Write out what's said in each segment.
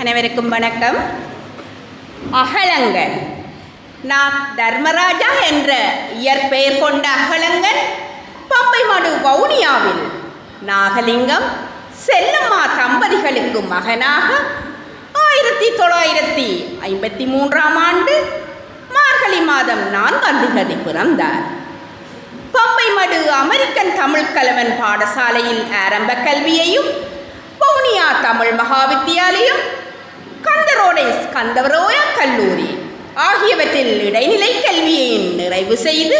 அனைவருக்கும் வணக்கம். அகலங்கன். நான் தர்மராஜா என்ற இயற்பெயர் கொண்ட அகலங்கன் பம்பைமடு வவுனியாவில் நாகலிங்கம் செல்லம்மா தம்பதிகளுக்கு மகனாக 1953 ஆண்டு மார்கழி மாதம் 4ஆம் தேதி பிறந்தார். பம்பைமடு அமெரிக்கன் தமிழ் கலவன் பாடசாலையில் ஆரம்ப கல்வியையும், வவுனியா தமிழ் மகாவித்தியாலயம், கந்தரோடை ஸ்கந்தவரோயா கல்லூரி ஆகியவற்றில் இடைநிலை கல்வியையும் நிறைவு செய்து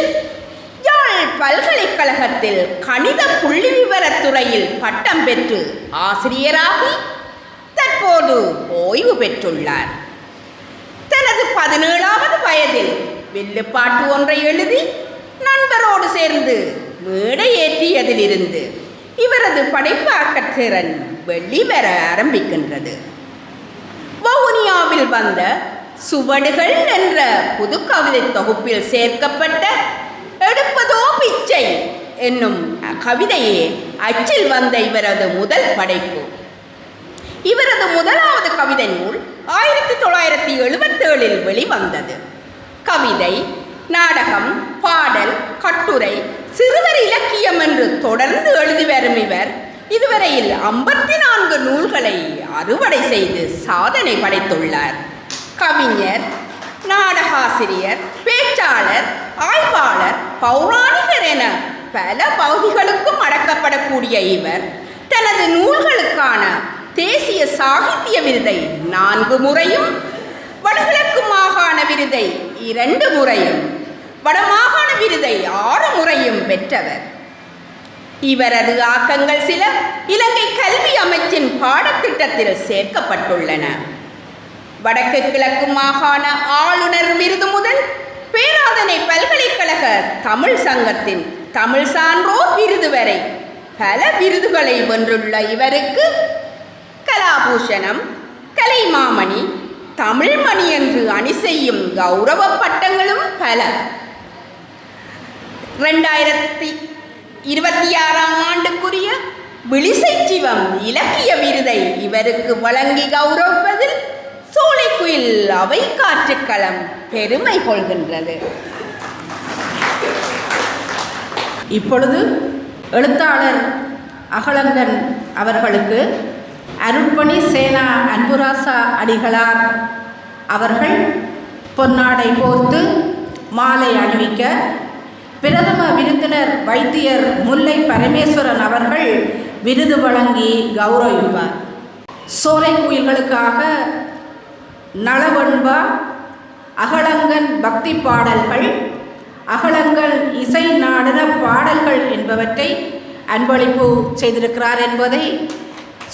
யாழ் பல்கலைக்கழகத்தில் கணித புள்ளி விவரத்துறையில் பட்டம் பெற்று ஆசிரியராகி தற்போது ஓய்வு பெற்றுள்ளார். தனது 17வது வயதில் வில்லுப்பாட்டு ஒன்றை எழுதி நண்பரோடு சேர்ந்து மேடை ஏற்றியதிலிருந்து இவரது படைப்பாக்கத் திறன் வெளிவர ஆரம்பிக்கின்றது. வவுனியாவில் வந்த சுவடுகள் என்ற புது கவிதை தொகுப்பில் சேர்க்கப்பட்ட எடுப்பதோ பிச்சை என்னும் கவிதையே அச்சில் வந்த இவரது முதல் படைப்பு. இவரது முதலாவது கவிதை நூல் 1977 வெளிவந்தது. கவிதை, நாடகம், பாடல், கட்டுரை, சிறுவர் இலக்கியம் என்று தொடர்ந்து எழுதி வரும் இவர் இதுவரையில் 54 நூல்களை அறுவடை செய்து சாதனை படைத்துள்ளார். கவிஞர், நாடகாசிரியர், பேச்சாளர், ஆய்வாளர், பௌராணிகர் என பல பகுதிகளுக்கும் அடக்கப்படக்கூடிய இவர் தனது நூல்களுக்கான தேசிய சாகித்ய விருதை 4 முறையும், வடகிழக்கு மாகாண விருதை 2 முறையும், வடமாகாண விருதை 6 முறையும் பெற்றவர். இவரது ஆக்கங்கள் சில இலங்கை கல்வி அமைச்சின் பாடத்திட்டத்தில் சேர்க்கப்பட்டுள்ளன. வடக்கு கிழக்கு மாகாண ஆளுநர் விருது முதல் பேராதனை பல்கலைக்கழக தமிழ் சங்கத்தின் தமிழ் சான்றோர் விருது வரை பல விருதுகளை வென்றுள்ள இவருக்கு கலாபூஷணம், கலைமாமணி, தமிழ்மணி என்று அணி செய்யும் கௌரவ பட்டங்களும் பல. 2026 ஆண்டுக்குரிய விழிசை சிவம் இலக்கிய விருதை இவருக்கு வழங்கி கௌரவிப்பதில் சோலைக்குயில் அவை காற்றுக்களம் பெருமை கொள்கின்றது. இப்பொழுது எழுத்தாளர் அகலங்கன் அவர்களுக்கு அருட்பணி சேனா அன்புராசா அடிகளார் அவர்கள் பொன்னாடை போர்த்து மாலை அணிவிக்க, பிரதம விருந்தினர் வைத்தியர் முல்லை பரமேஸ்வரன் அவர்கள் விருது வழங்கி கௌரவிப்பார். சோலை குயில்களுக்காக நளவெண்பா, அகலங்கன் பக்தி பாடல்கள், அகலங்கன் இசை நாடன பாடல்கள் என்பவற்றை அன்பளிப்பு செய்திருக்கிறார் என்பதை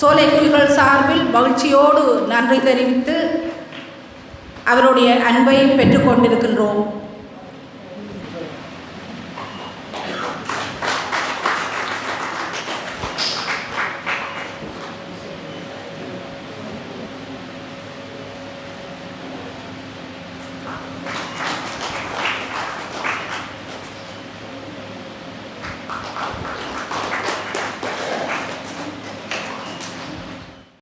சோலை குயில்கள் சார்பில் மகிழ்ச்சியோடு நன்றி தெரிவித்து அவருடைய அன்பை பெற்றுக்கொண்டிருக்கின்றோம்.